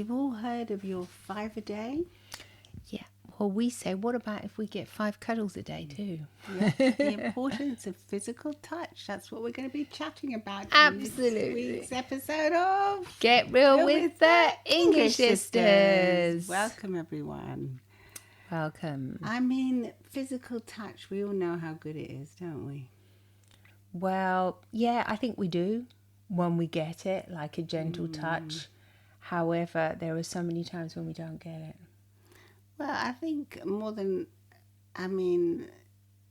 you've all heard of your 5 a day. Yeah. Well, we say, what about if we get 5 cuddles a day too? Yeah, the importance of physical touch. That's what we're going to be chatting about Absolutely. in this week's episode of Get Real with the English Sisters. Welcome, everyone. Welcome. I mean, physical touch, we all know how good it is, don't we? Well, yeah, I think we do when we get it, like a gentle touch. However, there are so many times when we don't get it. Well, I think more than,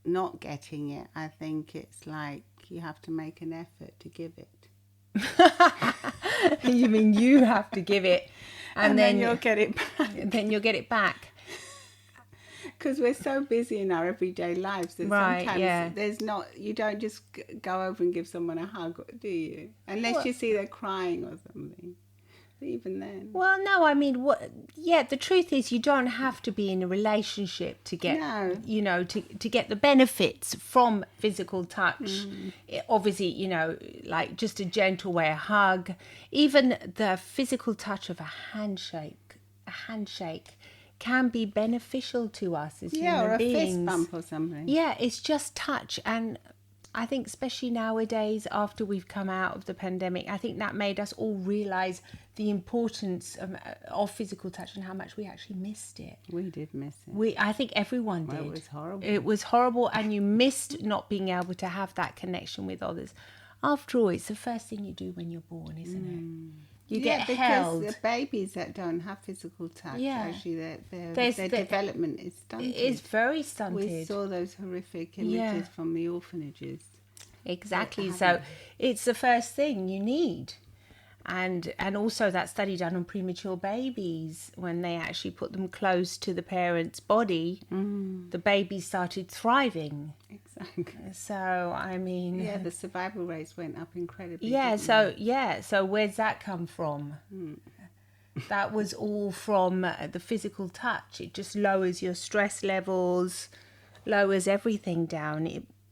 not getting it, I think it's like you have to make an effort to give it. You mean you have to give it and then you'll get it back. Then you'll get it back. Because we're so busy in our everyday lives that sometimes there's not, you don't just go over and give someone a hug, do you? Unless you see they're crying or something. But even then. Well, no, I mean, the truth is you don't have to be in a relationship to get, to get the benefits from physical touch. Obviously, like just a gentle way, a hug, even the physical touch of a handshake can be beneficial to us as human beings. Yeah, or a fist bump or something. Yeah, it's just touch. And I think especially nowadays, after we've come out of the pandemic, I think that made us all realise the importance of physical touch and how much we actually missed it. We did miss it. I think everyone did. It was horrible. It was horrible, and you missed not being able to have that connection with others. After all, it's the first thing you do when you're born, isn't it? You get held. Because the babies that don't have physical touch, actually their development is stunted. It is very stunted. We saw those horrific images from the orphanages. Exactly. So it's the first thing you need. And also that study done on premature babies, when they actually put them close to the parent's body, the baby started thriving. Exactly. So, I mean... Yeah, the survival rates went up incredibly. So where's that come from? That was all from the physical touch. It just lowers your stress levels, lowers everything down.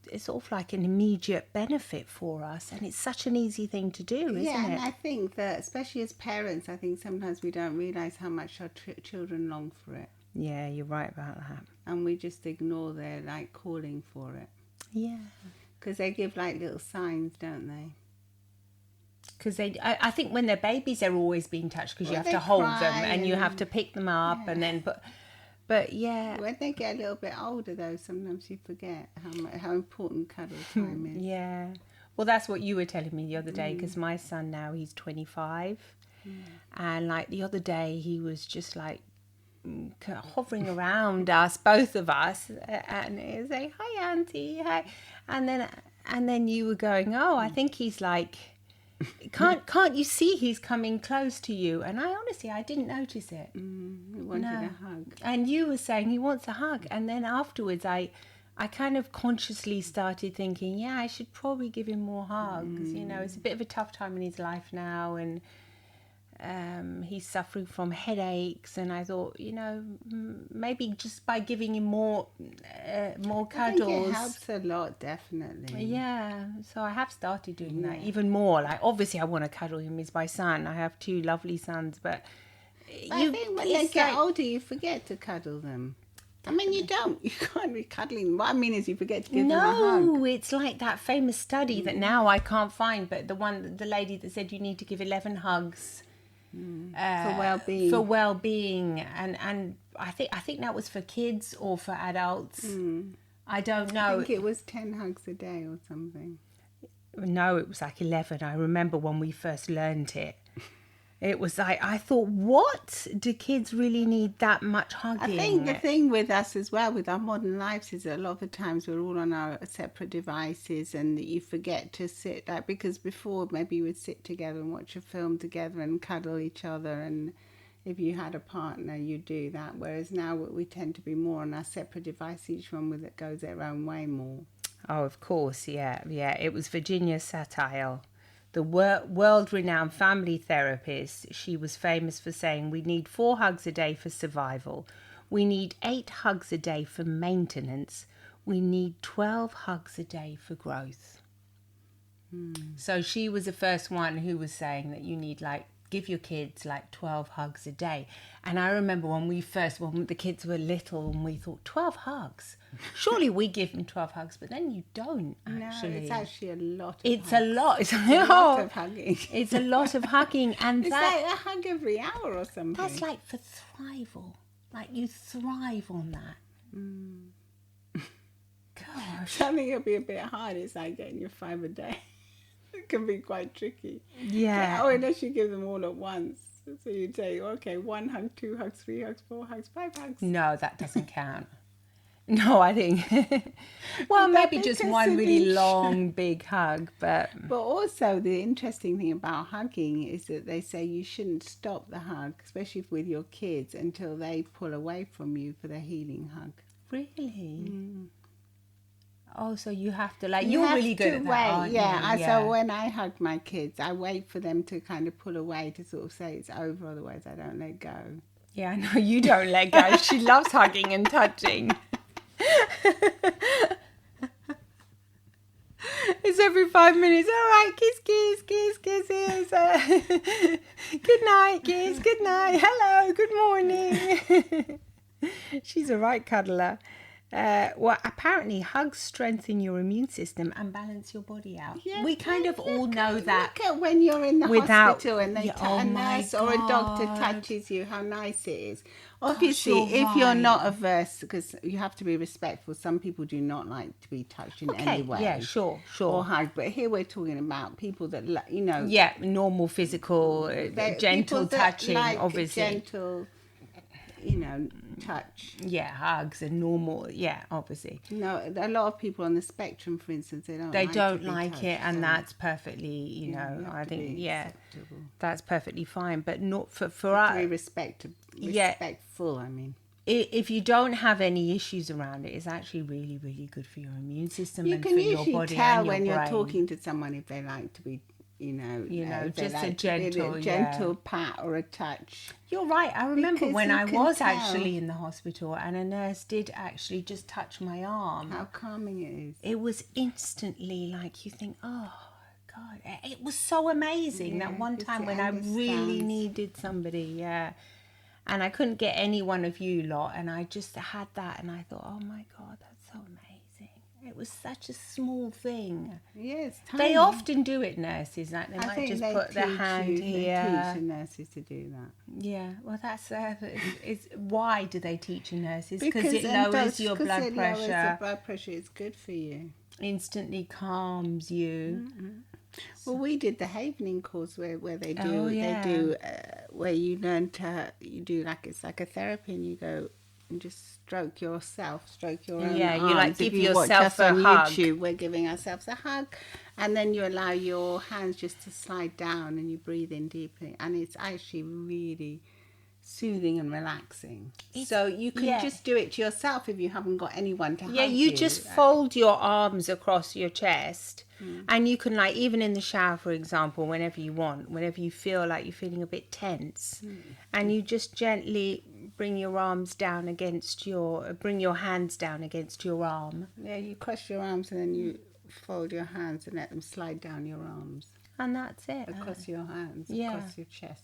It's sort of like an immediate benefit for us, and it's such an easy thing to do, isn't it? Yeah, and I think that, especially as parents, I think sometimes we don't realise how much our children long for it. Yeah, you're right about that. And we just ignore their, calling for it. Yeah. Because they give, little signs, don't they? Because I think when they're babies, they're always being touched, because you have to hold them and you have to pick them up and then... But yeah. When they get a little bit older, though, sometimes you forget how important cuddle time is. Yeah. Well, that's what you were telling me the other day, because my son now, he's 25. And the other day, he was just hovering around us, both of us, and he was saying, "Hi, Auntie, hi." And then you were going, "Oh, I think he's can't you see he's coming close to you?" And I didn't notice it. He wanted a hug. And you were saying he wants a hug. And then afterwards I kind of consciously started thinking, I should probably give him more hugs. It's a bit of a tough time in his life now, and he's suffering from headaches, and I thought, maybe just by giving him more cuddles. I think it helps a lot, definitely. Yeah, so I have started doing that even more. Obviously I want to cuddle him. He's my son. I have 2 lovely sons, but I think when they get older, you forget to cuddle them. You don't. You can't be cuddling. What I mean is you forget to give them a hug. No, it's like that famous study that now I can't find, but the lady that said you need to give 11 hugs. For well-being, and I think that was for kids or for adults. I don't know. I think it was 10 hugs a day or something. No, it was 11. I remember when we first learned it. It was I thought, what? Do kids really need that much hugging? I think the thing with us as well, with our modern lives, is that a lot of the times we're all on our separate devices, and that you forget to sit, because before maybe you would sit together and watch a film together and cuddle each other, and if you had a partner, you do that. Whereas now we tend to be more on our separate device, each one that goes their own way more. Oh, of course, yeah. It was Virginia Satir, the world-renowned family therapist. She was famous for saying, we need 4 hugs a day for survival. We need 8 hugs a day for maintenance. We need 12 hugs a day for growth. So she was the first one who was saying that you need give your kids like 12 hugs a day. And I remember when the kids were little, and we thought 12 hugs. Surely we give them 12 hugs, but then you don't actually. No, it's actually a lot of It's hugs. a lot. It's a lot of hugging. It's a lot of hugging, and It's like a hug every hour or something. that's like for thrival. Like you thrive on that. Gosh. I think it'll be a bit hard. It's like getting your 5 a day. It can be quite tricky. Yeah. Oh, unless you give them all at once. So you say, okay, 1 hug, 2 hugs, 3 hugs, 4 hugs, 5 hugs. No, that doesn't count. No, I think. Well, maybe just one really long, big hug, but. But also, the interesting thing about hugging is that they say you shouldn't stop the hug, especially with your kids, until they pull away from you for the healing hug. Really? Oh, so you have to, like, You you're have really good to at that, wait, aren't yeah. you? So when I hug my kids, I wait for them to kind of pull away to sort of say it's over, otherwise I don't let go. Yeah, I know, you don't let go. She loves hugging and touching. It's every 5 minutes. All right, kiss, kiss, kiss, kisses. Good night, kiss. Good night. Hello. Good morning. She's a right cuddler. Well, apparently hugs strengthen your immune system and balance your body out. Yeah, We kind of all know that. Look at when you're in the without- hospital and they Yeah, oh a my nurse or a doctor God. touches you, how nice it is. Obviously, you're if you're right. not averse, because you have to be respectful. Some people do not like to be touched in any way. Yeah, sure. Or hugged. But here we're talking about people that, you know. Yeah, normal physical, gentle people that touching, like obviously. gentle, you know, touch. Yeah, hugs and normal. Yeah, obviously. No, a lot of people on the spectrum, for instance, they don't They like don't to be like it, touched, and so that's perfectly, you you know, have I to think, be yeah, acceptable. that's perfectly fine. But not for Very us. respectful, I mean. If you don't have any issues around it, it's actually really, really good for your immune system You and can for your usually body tell and your when you're brain. talking to someone if they like to be, if they just a like to be gentle, gentle pat or a touch. You're right. I remember Because when you I can was tell. actually in the hospital and a nurse did actually just touch my arm. How calming it is. It was instantly like you think, oh God, it was so amazing that one because time it when I really understands. needed somebody, yeah. And I couldn't get any one of you lot, and I just had that, and I thought, oh my God, that's so amazing. It was such a small thing. Yes, They often do it, nurses, like they I might think just they put their teach hand you, here. They teach the nurses to do that. Yeah, well, that's it's why do they teach in nurses? Because it lowers your blood Lowers pressure, the blood pressure. It's good for you. instantly calms you. Well, we did the havening course where they do Oh, yeah. they do where you learn to you do it's like a therapy and you go and just stroke yourself, stroke your own Yeah, you, arms. like, If give you watch yourself us on a hug. YouTube, we're giving ourselves a hug, and then you allow your hands just to slide down and you breathe in deeply, and it's actually really soothing and relaxing. So you can just do it to yourself if you haven't got anyone to hug you. Yeah, you just fold your arms across your chest, and you can, like, even in the shower, for example, whenever you want, whenever you feel like you're feeling a bit tense, and you just gently bring your hands down against your arm, Yeah, you cross your arms and then you fold your hands and let them slide down your arms. and that's it. Across your hands, Yeah. across your chest.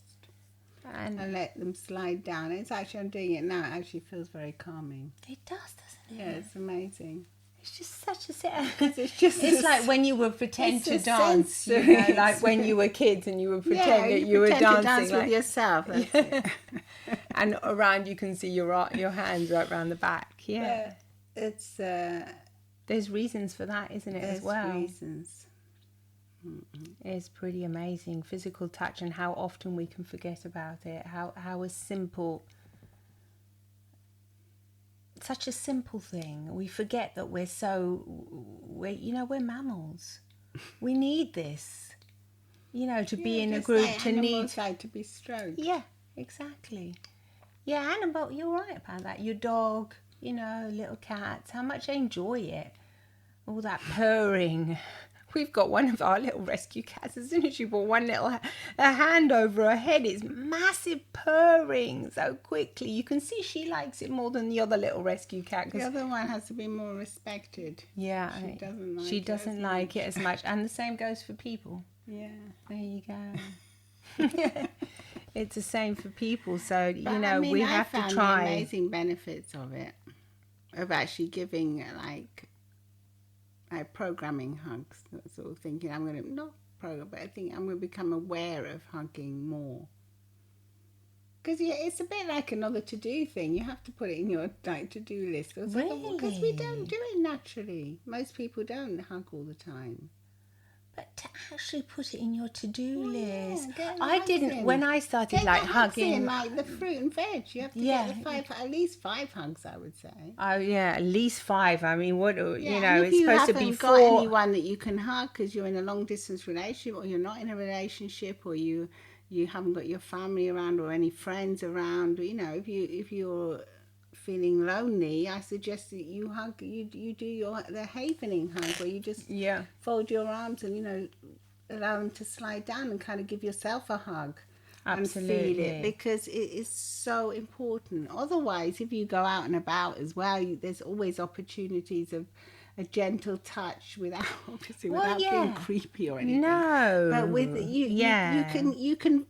And And let them slide down. It's actually, I'm doing it now, it actually feels very calming. it does, doesn't it? Yeah, it's amazing. It's just such a It's like when you would pretend it's to a dance, you sensory know, like when you were kids and you would pretend that you were pretend to dancing, dance like, with yourself. That's it. and around you can see your hands right around the back. Yeah. It's There's reasons for that, isn't it, there's as well? reasons. It's pretty amazing, physical touch, and how often we can forget about it. How a simple, such a simple thing. We forget that we're mammals. We need this, to be in a Just group, like to need. animals like to be stroked. Yeah, exactly. Yeah, Annabelle, you're right about that. Your dog, little cats, how much they enjoy it. All that purring. We've got one of our little rescue cats. As soon as you put one little a hand over her head, it's massive purring so quickly. You can see she likes it more than the other little rescue cat. The other one has to be more respected. Yeah, She doesn't like it as much. And the same goes for people. Yeah. There you go. It's the same for people. So, But you know, we I have to found the try. amazing benefits of it, of actually giving like programming hugs. Sort of thinking I'm going to not program, but I think I'm going to become aware of hugging more. Because it's a bit like another to-do thing. You have to put it in your like to-do list. Because we don't do it naturally. Most people don't hug all the time. But to actually put it in your to-do list. Yeah, I didn't, when I started get like the hugs hugging. in, like the fruit and veg. You have to get at least 5 hugs, I would say. Oh, yeah, at least 5. I mean, what, you know, and if it's you supposed to be haven't 4. got anyone that you can hug because you're in a long-distance relationship, or you're not in a relationship, or you haven't got your family around or any friends around, you know, if you're feeling lonely, I suggest that you hug, you do the havening hug, where you just fold your arms and, you know, allow them to slide down and kind of give yourself a hug. Absolutely. And feel it, because it is so important. Otherwise, if you go out and about as well, there's always opportunities of a gentle touch without being creepy or anything. No, but with you can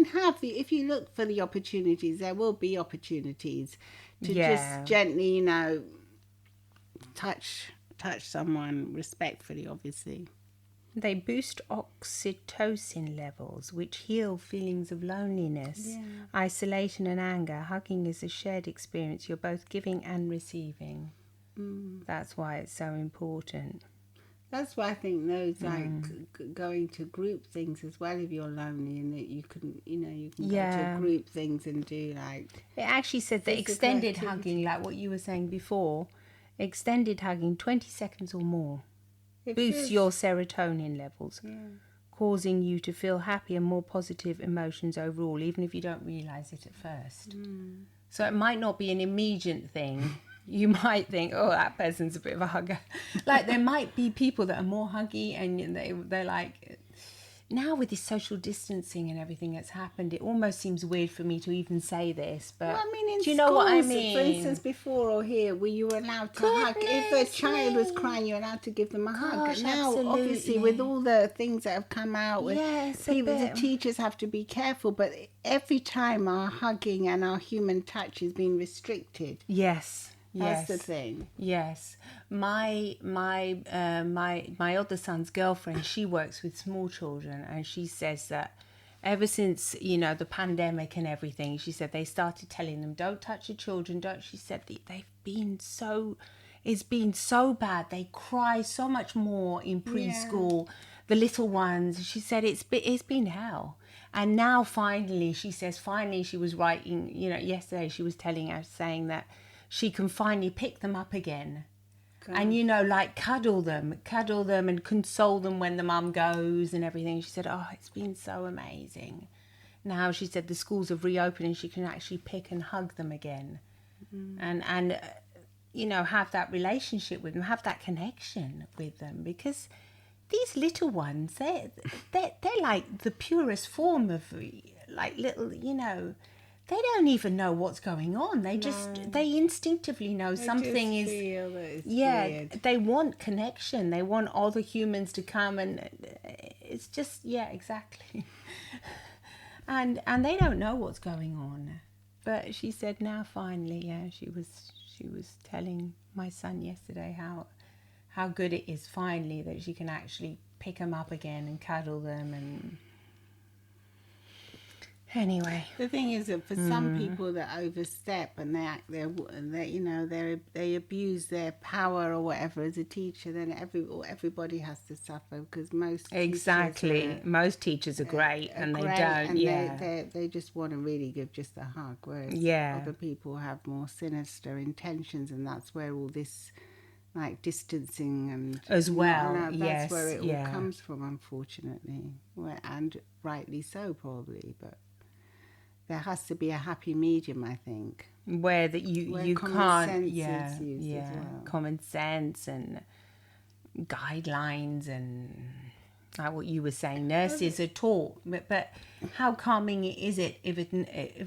have the, if you look for the opportunities, there will be opportunities to just gently, you know, touch someone respectfully, obviously. They boost oxytocin levels, which heal feelings of loneliness, isolation and anger. Hugging is a shared experience. You're both giving and receiving. That's why it's so important. That's why I think those like going to group things as well, if you're lonely, and that you can go to group things and do like. It actually said that extended hugging, like what you were saying before, extended hugging 20 seconds or more boosts your serotonin levels, causing you to feel happy and more positive emotions overall, even if you don't realize it at first. So it might not be an immediate thing. You might think, oh, that person's a bit of a hugger. Like, there might be people that are more huggy, and they're like, now with this social distancing and everything that's happened, it almost seems weird for me to even say this, but well, I mean, do you know what I mean? For instance, before or here, were you allowed to hug? If a child was crying, you're allowed to give them a hug. And now, obviously, with all the things that have come out, with the teachers have to be careful, but every time our hugging and our human touch is being restricted. Yes. That's the thing. Yes, my other son's girlfriend, she works with small children, and she says that ever since, you know, the pandemic and everything, she said they started telling them, don't touch the children, don't. She said it's been so bad. They cry so much more in preschool. The little ones. She said it's been hell. And now finally, she says, she was writing. You know, yesterday she was telling us, saying that she can finally pick them up again. And, you know, like cuddle them and console them when the mum goes and everything. She said, oh, it's been so amazing. Now, she said the schools have reopened and she can actually pick and hug them again. And you know, have that relationship with them, have that connection with them. Because these little ones, they're like the purest form of, like, little, you know, they don't even know what's going on. They they instinctively know something is. Feel that it's weird. They want connection. They want other humans to come, and it's just exactly. and they don't know what's going on. But she said now finally, she was telling my son yesterday how good it is finally that she can actually pick them up again and cuddle them. And anyway, the thing is that for some people that overstep and they abuse their power or whatever as a teacher, then everybody has to suffer, because most teachers are great, and they don't. And they just want to really give just a hug, whereas other people have more sinister intentions, and that's where all this like distancing and as well. That's where it all comes from, unfortunately, and rightly so, probably, but. There has to be a happy medium, I think. Where you can't, is used as well. Common sense and guidelines, and like what you were saying, nurses are taught. But how calming is it if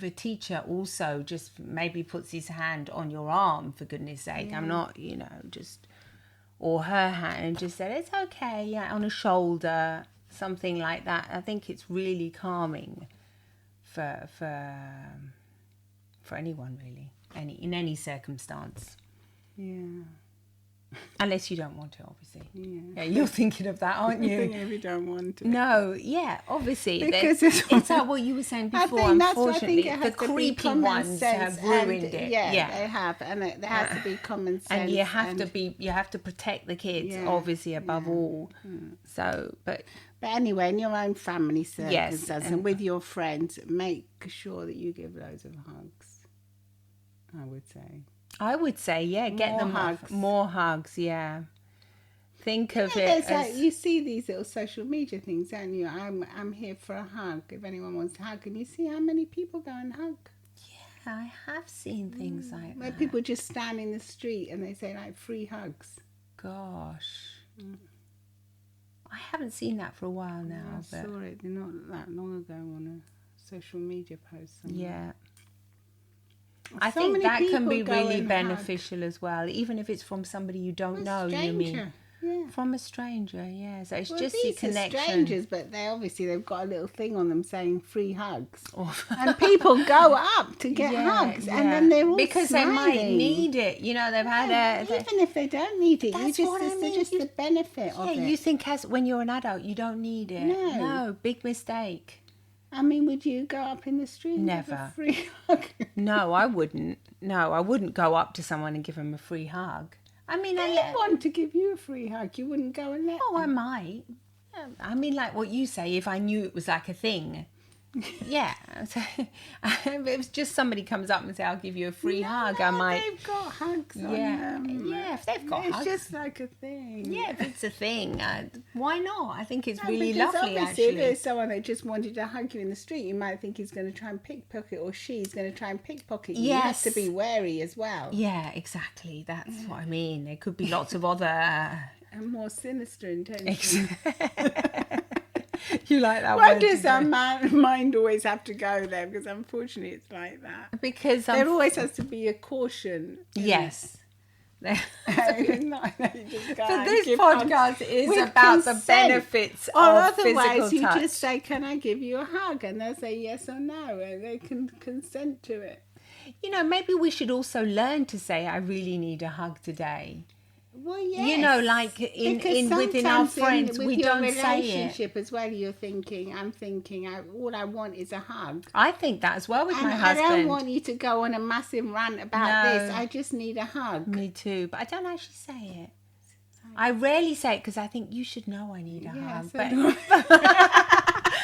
a teacher also just maybe puts his hand on your arm, for goodness sake? I'm not, you know, just, or her hand, and just said it's okay, on a shoulder, something like that. I think it's really calming. for anyone really, in any circumstance. Yeah. Unless you don't want to, obviously. Yeah. Yeah, you're thinking of that, aren't you? Thinking if you don't want to. No, yeah, obviously. Because it's like what you were saying before. I think that's Unfortunately, what I think it the has to be creepy common ones sense have ruined it. Yeah, they have, and there has to be common sense. And you have to protect the kids, obviously, above all. So, but anyway, in your own family circumstances Yes, and with your friends, make sure that you give loads of hugs. I would say, yeah, get more them hugs. More hugs, yeah. Think of it as... like, you see these little social media things, don't you? I'm here for a hug. If anyone wants to hug, and you see how many people go and hug. Yeah, I have seen things like Where that. people just stand in the street and they say like free hugs. Gosh. I haven't seen that for a while now. I saw it not that long ago on a social media post somewhere. Yeah. I think that can be really beneficial as well, even if it's from somebody you don't know. You mean? Yeah. From a stranger, yeah. So it's just these the connection. Are strangers, but they've got a little thing on them saying free hugs, and people go up to get hugs, and then they're all because smiling. They might need it. You know, they've had even if they don't need it, that's just the benefit of it. Yeah, you think when you're an adult you don't need it. No, big mistake. I mean, would you go up in the street Never. and give a free hug? No, I wouldn't. No, I wouldn't go up to someone and give them a free hug. I mean, I want to give you a free hug. You wouldn't go and let them. I might. I mean, like what you say, if I knew it was like a thing. Yeah. So, if it was just somebody comes up and say, I'll give you a free hug, I might. They've got hugs on them. Yeah, if they've got hugs. It's just like a thing. Yeah, if it's a thing, why not? I think it's really because lovely, obviously, actually. if there's someone that just wanted to hug you in the street, you might think he's going to try and pickpocket, or she's going to try and pickpocket you. Yes. You have to be wary as well. Yeah, exactly. That's what I mean. There could be lots of other... and more sinister intentions. You like that Why word? does our mind always have to go there? Because unfortunately it's like that. Because there always has to be a caution. Yes. But this podcast is about the benefits of physical otherwise you touch. just say, can I give you a hug? And they'll say yes or no, and they can consent to it. You know, maybe we should also learn to say, I really need a hug today. Well, yes. You know, like within our friends, we don't say it. With your relationship as well, you're thinking, all I want is a hug. I think that as well with my husband. I don't want you to go on a massive rant about this. I just need a hug. Me too, but I don't actually say it. I rarely say it because I think you should know I need a hug.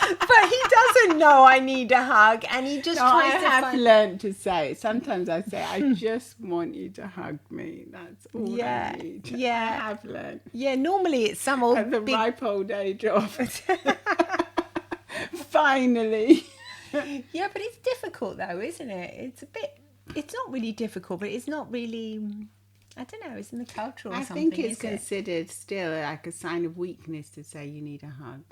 But he doesn't know I need a hug, and he just tries to I have learned to say it. Sometimes I say, I just want you to hug me. That's all I need. Yeah. I have learned. Yeah, normally it's some old... At the ripe old age of... Finally. Yeah, but it's difficult though, isn't it? It's not really difficult, but it's not really... I don't know, it's in the culture or something. I think it's considered still like a sign of weakness to say you need a hug.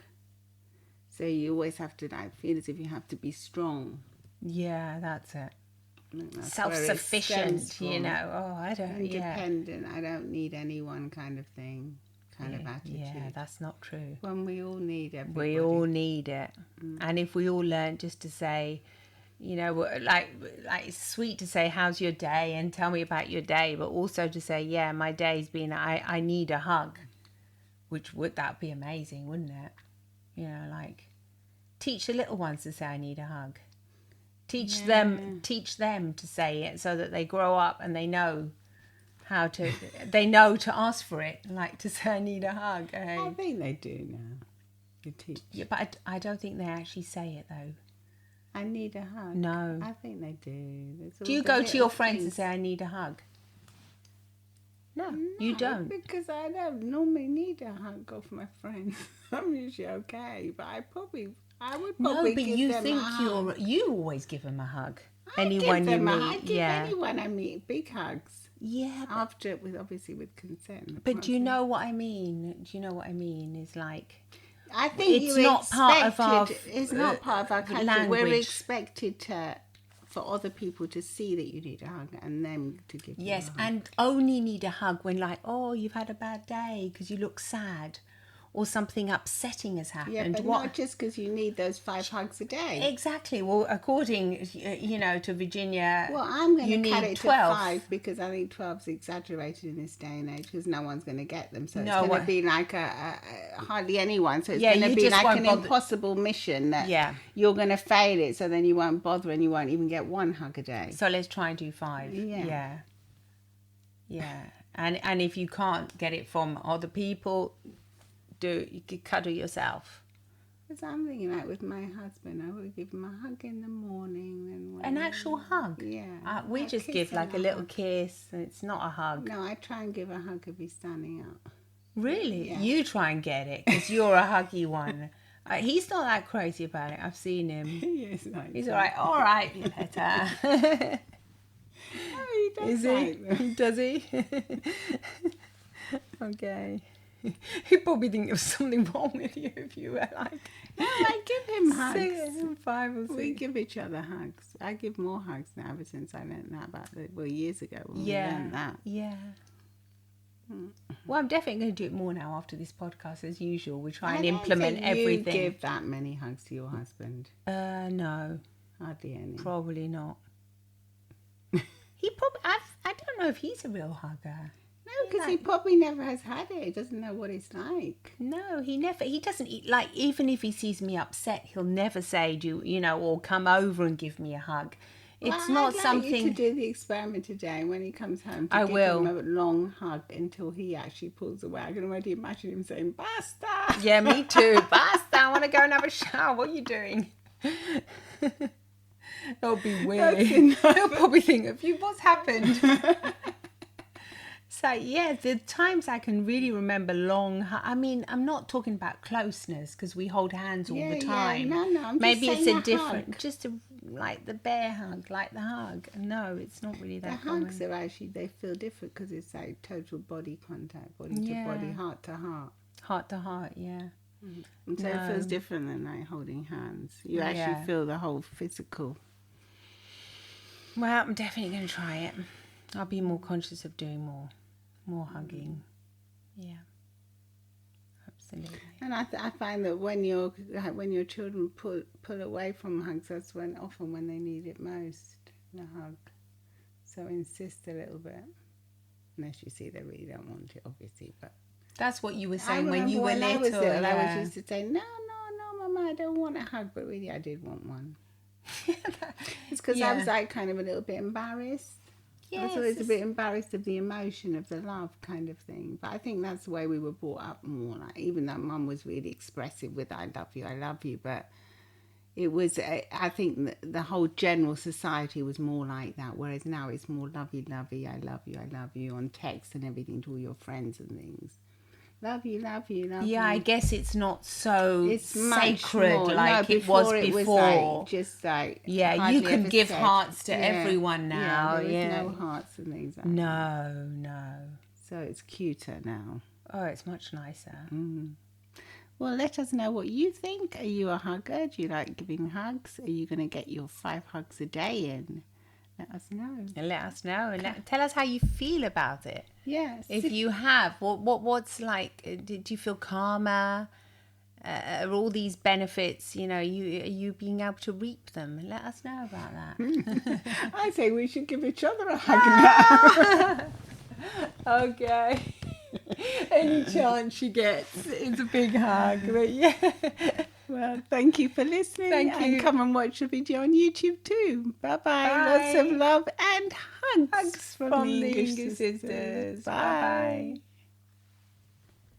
So you always have to feel as if you have to be strong. Yeah, that's it. That's self-sufficient, you know. Oh, I don't... Independent. I don't need anyone kind of thing. Kind of attitude. Yeah, that's not true. When we all need everybody. We all need it. And if we all learn just to say, you know, like it's sweet to say, how's your day? And tell me about your day. But also to say, yeah, my day's been, I need a hug. That'd be amazing, wouldn't it? You know, like teach the little ones to say, I need a hug. Teach them to say it so that they grow up and they know they know to ask for it, like to say, I need a hug. Hey. I think they do now. You teach. Yeah, but I don't think they actually say it though. I need a hug. No. I think they do. Do you go to your friends and say, I need a hug? No, you don't. Because I don't normally need a hug off my friends. I'm usually okay, but I would probably give them a hug. You always give them a hug. I give anyone I meet big hugs. Yeah. Obviously with consent. But do you know what I mean? Do you know what I mean? It's like... I think it's not part of our culture. Language. We're expected for other people to see that you need a hug and them to give you a hug. And only need a hug when like, oh, you've had a bad day because you look sad. or something upsetting has happened. Yeah, but not just because you need those 5 hugs a day. Exactly. Well, according, to Virginia, well, I'm going to cut need it 12. to 5 because I think 12 is exaggerated in this day and age because no one's going to get them. So it's No going one. to be like hardly anyone. So it's Yeah, going to you be just like won't an bother. impossible mission that Yeah. you're going to fail it. So then you won't bother and you won't even get 1 hug a day. So let's try and do 5. Yeah. Yeah. And if you can't get it from other people, you could cuddle yourself. Because I'm thinking like with my husband, I would give him a hug in the morning. And An actual hug? Yeah. We just give like a little kiss. And it's not a hug. No, I try and give a hug if he's standing up. Really? Yeah. You try and get it because you're a huggy one. He's not that crazy about it. I've seen him. Yes, nice. He's all right. All right, Peter. Oh, he does. Is he? Does he? Okay. He'd probably think there was something wrong with you if you were like... No, I give him hugs. 6, 5 or 6. We give each other hugs. I give more hugs now ever since I learned that years ago when we learned that. Yeah. Well, I'm definitely going to do it more now after this podcast as usual. We try and implement everything. You give that many hugs to your husband? No. Hardly any. Probably not. He probably... I don't know if he's a real hugger. No, because he probably never has had it. He doesn't know what it's like. No, he doesn't, like, even if he sees me upset, he'll never say, or come over and give me a hug. It's not something... I'd like you to do the experiment today when he comes home. I will. Give him a long hug until he actually pulls away. I can already imagine him saying, "Basta!" Yeah, me too. Basta, I want to go and have a shower. What are you doing? That'll be weird. He'll probably think of you, what's happened? So, yeah, the times I can really remember long... I mean, I'm not talking about closeness because we hold hands all the time. Yeah, no, I'm Maybe just it's saying a different... hug. Just like the bear hug, like the hug. No, it's not really The that common. hugs are actually, they feel different because it's like total body contact, body to body, heart to heart. Heart to heart, yeah. And so it feels different than like holding hands. You actually feel the whole physical. Well, I'm definitely going to try it. I'll be more conscious of doing more hugging. Yeah. Absolutely. And I find that when your children pull away from hugs, that's often when they need it most, the hug. So insist a little bit. Unless you see they really don't want it, obviously, but... That's what you were saying when you were little. I used to say, no, Mama, I don't want a hug, but really I did want one. It's because I was like kind of a little bit embarrassed. I was always a bit embarrassed of the emotion of the love kind of thing. But I think that's the way we were brought up more. Like, even though Mum was really expressive with I love you, but it was, I think the whole general society was more like that, whereas now it's more lovey, I love you on text and everything to all your friends and things. Love you. Yeah, I guess it's not so sacred more. like it was before. It was like, just like... Yeah, you can give hearts to everyone now. Yeah, there was no hearts and things like that. No. So it's cuter now. Oh, it's much nicer. Well, let us know what you think. Are you a hugger? Do you like giving hugs? Are you going to get your 5 hugs a day in? Let us know. And let us know. And tell us how you feel about it. Yes. If you have, what's like, did you feel calmer? Are all these benefits, are you being able to reap them? Let us know about that. I say we should give each other a hug now. Okay. Any chance she gets, it's a big hug. But yeah. Well, thank you for listening. Thank you. And come and watch the video on YouTube too. Bye-bye. Lots of love and hugs from the Linger Sisters. Bye-bye.